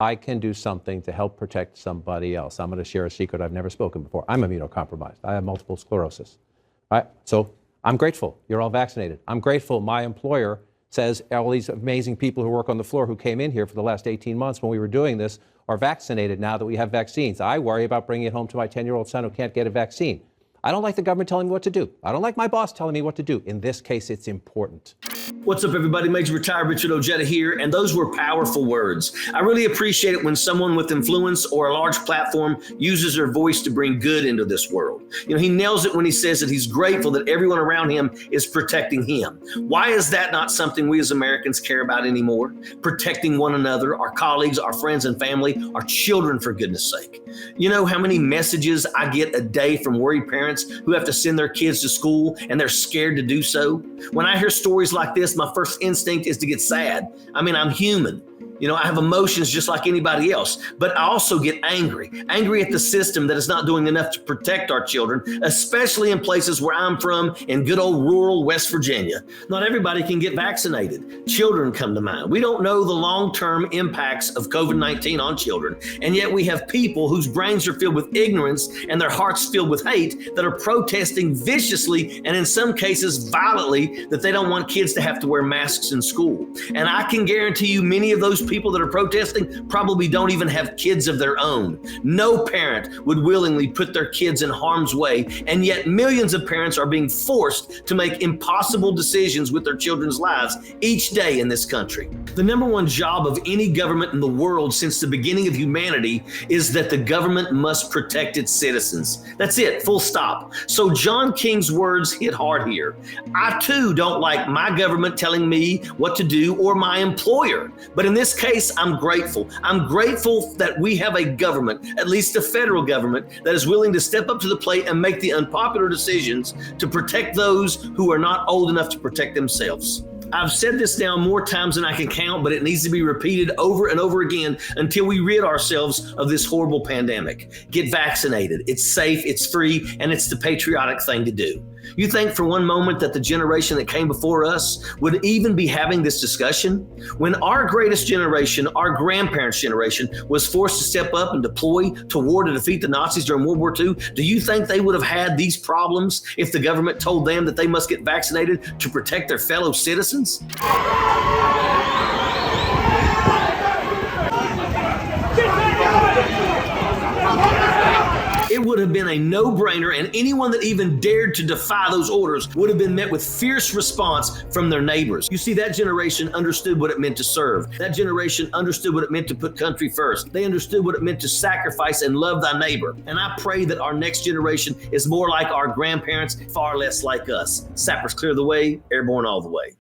I can do something to help protect somebody else. I'm going to share a secret I've never spoken before. I'm immunocompromised. I have multiple sclerosis. All right? So I'm grateful you're all vaccinated. I'm grateful my employer says all these amazing people who work on the floor who came in here for the last 18 months when we were doing this are vaccinated now that we have vaccines. I worry about bringing it home to my 10-year-old son who can't get a vaccine. I don't like the government telling me what to do. I don't like my boss telling me what to do. In this case, it's important. What's up, everybody? Major Retired Richard Ojeda here, and those were powerful words. I really appreciate it when someone with influence or a large platform uses their voice to bring good into this world. You know, he nails it when he says that he's grateful that everyone around him is protecting him. Why is that not something we as Americans care about anymore? Protecting one another, our colleagues, our friends and family, our children, for goodness sake. You know how many messages I get a day from worried parents who have to send their kids to school and they're scared to do so? When I hear stories like this, my first instinct is to get sad. I mean, I'm human. You know, I have emotions just like anybody else, but I also get angry at the system that is not doing enough to protect our children, especially in places where I'm from in good old rural West Virginia. Not everybody can get vaccinated. Children come to mind. We don't know the long-term impacts of COVID-19 on children, and yet we have people whose brains are filled with ignorance and their hearts filled with hate that are protesting viciously and in some cases violently that they don't want kids to have to wear masks in school. And I can guarantee you many of those people that are protesting probably don't even have kids of their own. No parent would willingly put their kids in harm's way, and yet millions of parents are being forced to make impossible decisions with their children's lives each day in this country. The number one job of any government in the world since the beginning of humanity is that the government must protect its citizens. That's it, full stop. So John King's words hit hard here. I too don't like my government telling me what to do or my employer, but in this case, I'm grateful. I'm grateful that we have a government, at least a federal government, that is willing to step up to the plate and make the unpopular decisions to protect those who are not old enough to protect themselves. I've said this now more times than I can count, but it needs to be repeated over and over again until we rid ourselves of this horrible pandemic. Get vaccinated. It's safe, it's free, and it's the patriotic thing to do. You think for one moment that the generation that came before us would even be having this discussion? When our greatest generation, our grandparents' generation, was forced to step up and deploy to war to defeat the Nazis during World War II, do you think they would have had these problems if the government told them that they must get vaccinated to protect their fellow citizens? It would have been a no-brainer, and anyone that even dared to defy those orders would have been met with fierce response from their neighbors. You see, that generation understood what it meant to serve. That generation understood what it meant to put country first. They understood what it meant to sacrifice and love thy neighbor. And I pray that our next generation is more like our grandparents, far less like us. Sappers clear the way, airborne all the way.